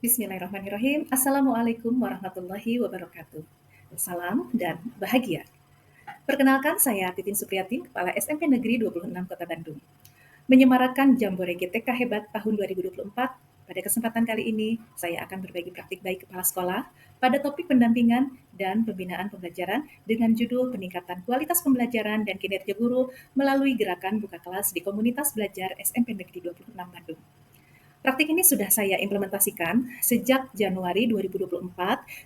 Bismillahirrahmanirrahim. Assalamualaikum warahmatullahi wabarakatuh. Salam dan bahagia. Perkenalkan, saya Titin Supriyatin, Kepala SMP Negeri 26 Kota Bandung. Menyemarakan Jambore GTK Hebat tahun 2024, pada kesempatan kali ini saya akan berbagi praktik baik kepala sekolah pada topik pendampingan dan pembinaan pembelajaran dengan judul peningkatan kualitas pembelajaran dan kinerja guru melalui gerakan buka kelas di komunitas belajar SMP Negeri 26 Bandung. Praktik ini sudah saya implementasikan sejak Januari 2024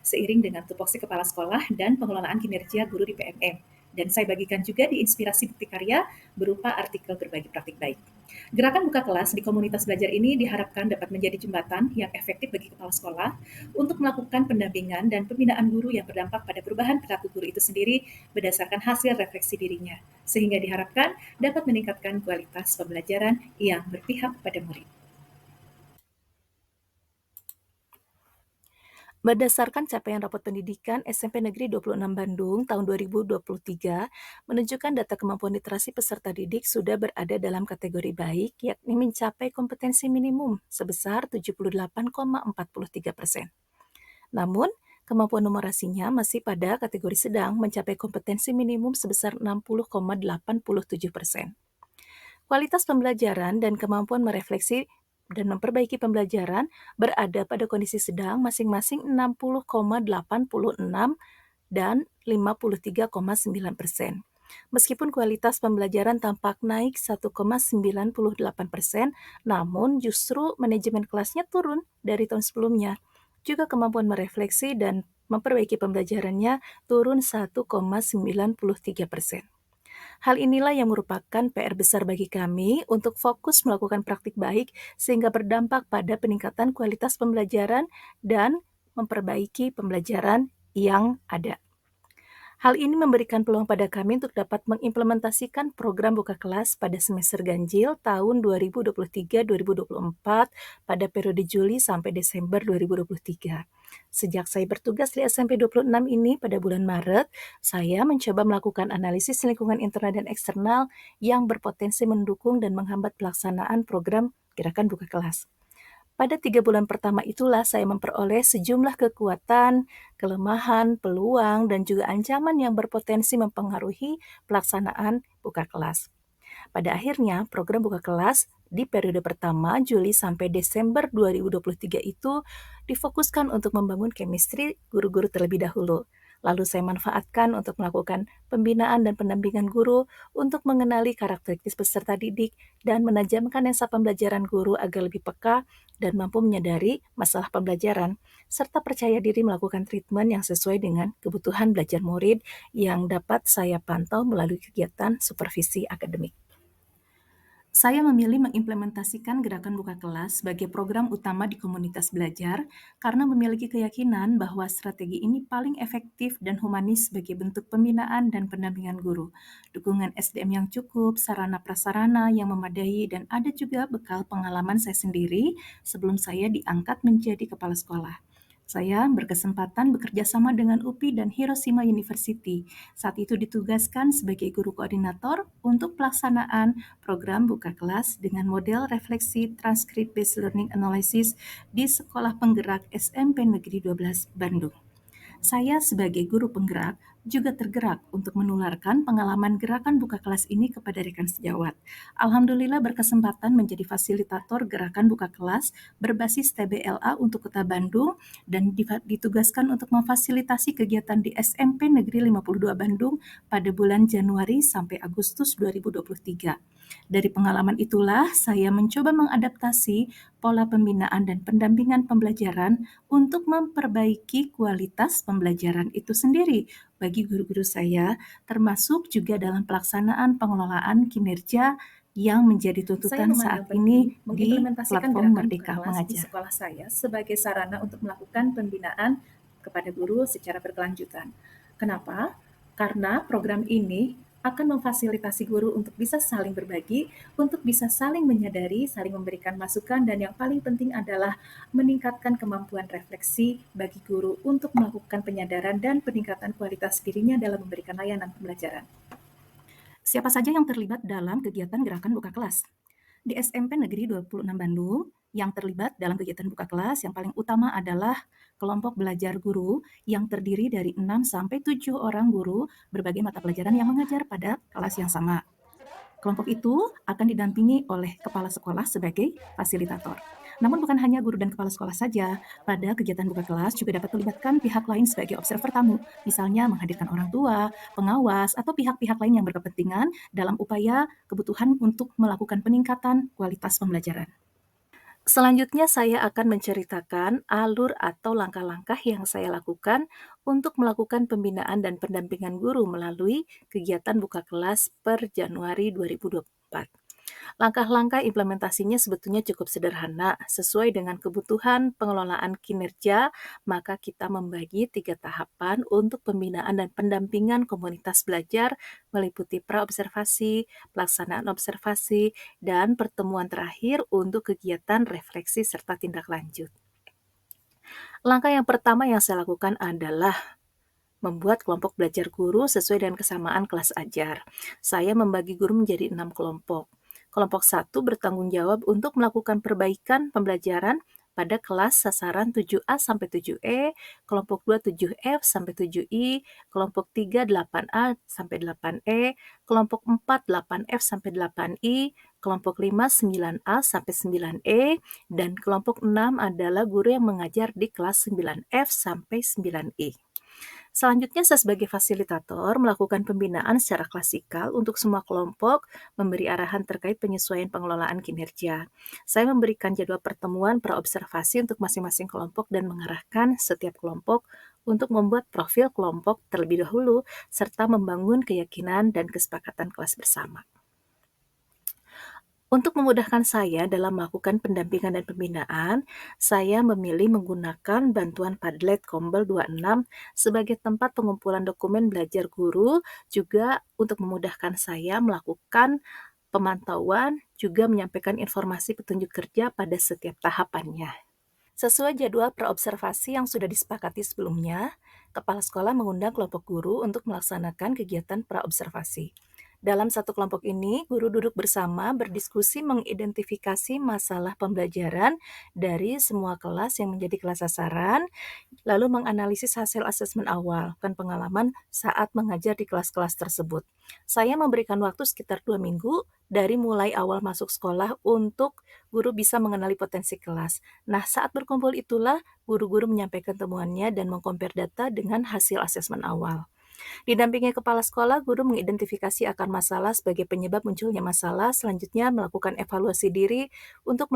seiring dengan tupoksi kepala sekolah dan pengelolaan kinerja guru di PMM. Dan saya bagikan juga di inspirasi bukti karya berupa artikel berbagi praktik baik. Gerakan buka kelas di komunitas belajar ini diharapkan dapat menjadi jembatan yang efektif bagi kepala sekolah untuk melakukan pendampingan dan pembinaan guru yang berdampak pada perubahan perilaku guru itu sendiri berdasarkan hasil refleksi dirinya, sehingga diharapkan dapat meningkatkan kualitas pembelajaran yang berpihak pada murid. Berdasarkan capaian rapot pendidikan SMP Negeri 26 Bandung tahun 2023, menunjukkan data kemampuan literasi peserta didik sudah berada dalam kategori baik, yakni mencapai kompetensi minimum sebesar 78,43%. Namun, kemampuan numerasinya masih pada kategori sedang mencapai kompetensi minimum sebesar 60,87%. Kualitas pembelajaran dan kemampuan merefleksi dan memperbaiki pembelajaran berada pada kondisi sedang masing-masing 60,86 dan 53,9%. Meskipun kualitas pembelajaran tampak naik 1,98%, namun justru manajemen kelasnya turun dari tahun sebelumnya. Juga kemampuan merefleksi dan memperbaiki pembelajarannya turun 1,93%. Hal inilah yang merupakan PR besar bagi kami untuk fokus melakukan praktik baik sehingga berdampak pada peningkatan kualitas pembelajaran dan memperbaiki pembelajaran yang ada. Hal ini memberikan peluang pada kami untuk dapat mengimplementasikan program buka kelas pada semester ganjil tahun 2023-2024 pada periode Juli sampai Desember 2023. Sejak saya bertugas di SMP 26 ini pada bulan Maret, saya mencoba melakukan analisis lingkungan internal dan eksternal yang berpotensi mendukung dan menghambat pelaksanaan program gerakan buka kelas. Pada 3 bulan pertama itulah saya memperoleh sejumlah kekuatan, kelemahan, peluang, dan juga ancaman yang berpotensi mempengaruhi pelaksanaan buka kelas. Pada akhirnya, program buka kelas di periode pertama Juli sampai Desember 2023 itu difokuskan untuk membangun chemistry guru-guru terlebih dahulu. Lalu saya manfaatkan untuk melakukan pembinaan dan pendampingan guru untuk mengenali karakteristik peserta didik dan menajamkan lensa pembelajaran guru agar lebih peka dan mampu menyadari masalah pembelajaran, serta percaya diri melakukan treatment yang sesuai dengan kebutuhan belajar murid yang dapat saya pantau melalui kegiatan supervisi akademik. Saya memilih mengimplementasikan gerakan buka kelas sebagai program utama di komunitas belajar karena memiliki keyakinan bahwa strategi ini paling efektif dan humanis sebagai bentuk pembinaan dan pendampingan guru. Dukungan SDM yang cukup, sarana prasarana yang memadai, dan ada juga bekal pengalaman saya sendiri sebelum saya diangkat menjadi kepala sekolah. Saya berkesempatan bekerja sama dengan UPI dan Hiroshima University. Saat itu ditugaskan sebagai guru koordinator untuk pelaksanaan program buka kelas dengan model refleksi transcript based learning analysis di Sekolah Penggerak SMP Negeri 12 Bandung. Saya sebagai guru penggerak juga tergerak untuk menularkan pengalaman gerakan buka kelas ini kepada rekan sejawat. Alhamdulillah berkesempatan menjadi fasilitator gerakan buka kelas berbasis TBLA untuk Kota Bandung dan ditugaskan untuk memfasilitasi kegiatan di SMP Negeri 52 Bandung pada bulan Januari sampai Agustus 2023. Dari pengalaman itulah saya mencoba mengadaptasi pola pembinaan dan pendampingan pembelajaran untuk memperbaiki kualitas pembelajaran itu sendiri bagi guru-guru saya, termasuk juga dalam pelaksanaan pengelolaan kinerja yang menjadi Saya tuntutan saat memandang ini penting di mengimplementasikan platform gerakan buka Merdeka kelas di Mengajar. sekolah saya sebagai sarana untuk melakukan pembinaan kepada guru secara berkelanjutan. Kenapa? Karena program ini akan memfasilitasi guru untuk bisa saling berbagi, untuk bisa saling menyadari, saling memberikan masukan, dan yang paling penting adalah meningkatkan kemampuan refleksi bagi guru untuk melakukan penyadaran dan peningkatan kualitas dirinya dalam memberikan layanan pembelajaran. Siapa saja yang terlibat dalam kegiatan gerakan buka kelas? Di SMP Negeri 26 Bandung, Yang terlibat dalam kegiatan buka kelas yang paling utama adalah kelompok belajar guru yang terdiri dari 6 sampai 7 orang guru berbagai mata pelajaran yang mengajar pada kelas yang sama. Kelompok itu akan didampingi oleh kepala sekolah sebagai fasilitator. Namun bukan hanya guru dan kepala sekolah saja, pada kegiatan buka kelas juga dapat melibatkan pihak lain sebagai observer tamu, misalnya menghadirkan orang tua, pengawas, atau pihak-pihak lain yang berkepentingan dalam upaya kebutuhan untuk melakukan peningkatan kualitas pembelajaran. Selanjutnya saya akan menceritakan alur atau langkah-langkah yang saya lakukan untuk melakukan pembinaan dan pendampingan guru melalui kegiatan buka kelas per Januari 2024. Langkah-langkah implementasinya sebetulnya cukup sederhana. Sesuai dengan kebutuhan pengelolaan kinerja, maka kita membagi 3 tahapan untuk pembinaan dan pendampingan komunitas belajar meliputi praobservasi, pelaksanaan observasi, dan pertemuan terakhir untuk kegiatan refleksi serta tindak lanjut. Langkah yang pertama yang saya lakukan adalah membuat kelompok belajar guru sesuai dengan kesamaan kelas ajar. Saya membagi guru menjadi 6 kelompok. Kelompok 1 bertanggung jawab untuk melakukan perbaikan pembelajaran pada kelas sasaran 7A sampai 7E, kelompok 2 7F sampai 7I, kelompok 3 8A sampai 8E, kelompok 4 8F sampai 8I, kelompok 5 9A sampai 9E, dan kelompok 6 adalah guru yang mengajar di kelas 9F sampai 9I. Selanjutnya, saya sebagai fasilitator melakukan pembinaan secara klasikal untuk semua kelompok, memberi arahan terkait penyesuaian pengelolaan kinerja. Saya memberikan jadwal pertemuan praobservasi untuk masing-masing kelompok dan mengarahkan setiap kelompok untuk membuat profil kelompok terlebih dahulu, serta membangun keyakinan dan kesepakatan kelas bersama. Untuk memudahkan saya dalam melakukan pendampingan dan pembinaan, saya memilih menggunakan bantuan Padlet Kombel 26 sebagai tempat pengumpulan dokumen belajar guru, juga untuk memudahkan saya melakukan pemantauan, juga menyampaikan informasi petunjuk kerja pada setiap tahapannya. Sesuai jadwal praobservasi yang sudah disepakati sebelumnya, kepala sekolah mengundang kelompok guru untuk melaksanakan kegiatan praobservasi. Dalam satu kelompok ini, guru duduk bersama berdiskusi mengidentifikasi masalah pembelajaran dari semua kelas yang menjadi kelas sasaran, lalu menganalisis hasil asesmen awal dan pengalaman saat mengajar di kelas-kelas tersebut. Saya memberikan waktu sekitar 2 minggu dari mulai awal masuk sekolah untuk guru bisa mengenali potensi kelas. Nah, saat berkumpul itulah guru-guru menyampaikan temuannya dan mengcompare data dengan hasil asesmen awal. Didampingi kepala sekolah, guru mengidentifikasi akar masalah sebagai penyebab munculnya masalah, selanjutnya melakukan evaluasi diri untuk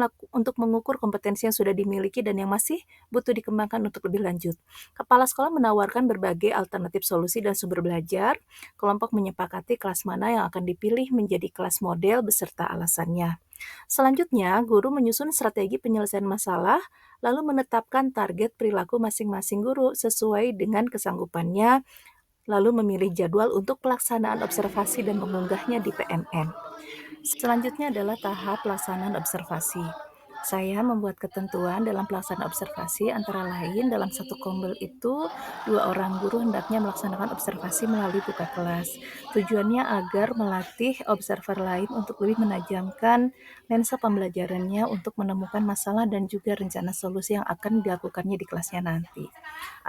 mengukur kompetensi yang sudah dimiliki dan yang masih butuh dikembangkan untuk lebih lanjut. Kepala sekolah menawarkan berbagai alternatif solusi dan sumber belajar. Kelompok menyepakati kelas mana yang akan dipilih menjadi kelas model beserta alasannya. Selanjutnya, guru menyusun strategi penyelesaian masalah, lalu menetapkan target perilaku masing-masing guru sesuai dengan kesanggupannya, lalu memilih jadwal untuk pelaksanaan observasi dan mengunggahnya di PMN. Selanjutnya adalah tahap pelaksanaan observasi. Saya membuat ketentuan dalam pelaksanaan observasi, antara lain dalam satu kombel itu 2 orang guru hendaknya melaksanakan observasi melalui buka kelas. Tujuannya agar melatih observer lain untuk lebih menajamkan lensa pembelajarannya untuk menemukan masalah dan juga rencana solusi yang akan dilakukannya di kelasnya nanti.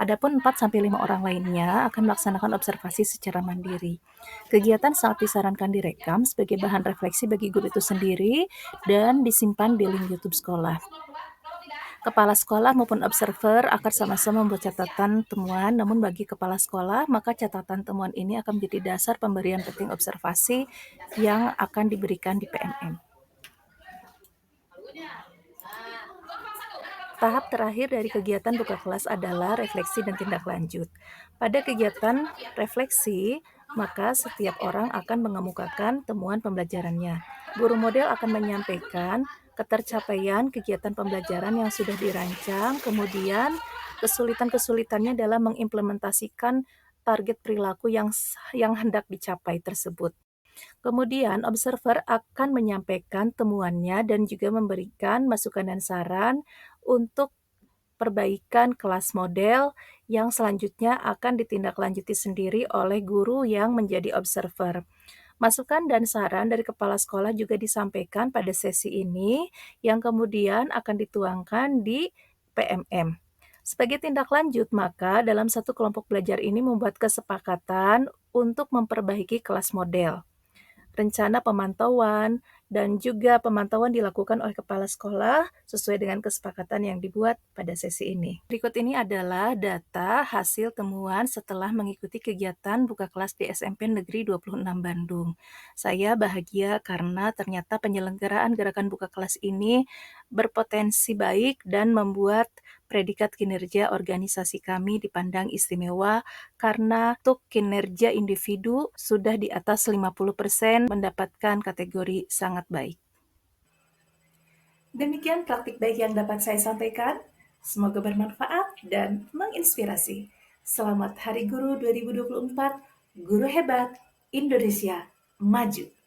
Adapun 4-5 orang lainnya akan melaksanakan observasi secara mandiri. Kegiatan sangat disarankan direkam sebagai bahan refleksi bagi guru itu sendiri dan disimpan di link YouTube sekolah. Kepala sekolah maupun observer akan sama-sama membuat catatan temuan, namun bagi kepala sekolah, maka catatan temuan ini akan menjadi dasar pemberian penting observasi yang akan diberikan di PMN. Tahap terakhir dari kegiatan buka kelas adalah refleksi dan tindak lanjut. Pada kegiatan refleksi, maka setiap orang akan mengemukakan temuan pembelajarannya. Guru model akan menyampaikan ketercapaian kegiatan pembelajaran yang sudah dirancang, kemudian kesulitan-kesulitannya dalam mengimplementasikan target perilaku yang hendak dicapai tersebut. Kemudian, observer akan menyampaikan temuannya dan juga memberikan masukan dan saran untuk perbaikan kelas model yang selanjutnya akan ditindaklanjuti sendiri oleh guru yang menjadi observer. Masukan dan saran dari kepala sekolah juga disampaikan pada sesi ini, yang kemudian akan dituangkan di PMM. Sebagai tindak lanjut, maka dalam satu kelompok belajar ini membuat kesepakatan untuk memperbaiki kelas model. Rencana pemantauan, dan juga pemantauan dilakukan oleh kepala sekolah sesuai dengan kesepakatan yang dibuat pada sesi ini. Berikut ini adalah data hasil temuan setelah mengikuti kegiatan buka kelas di SMP Negeri 26 Bandung. Saya bahagia karena ternyata penyelenggaraan gerakan buka kelas ini berpotensi baik dan membuat predikat kinerja organisasi kami dipandang istimewa karena untuk kinerja individu sudah di atas 50% mendapatkan kategori sangat baik. Demikian praktik baik yang dapat saya sampaikan. Semoga bermanfaat dan menginspirasi. Selamat Hari Guru 2024, Guru Hebat Indonesia Maju.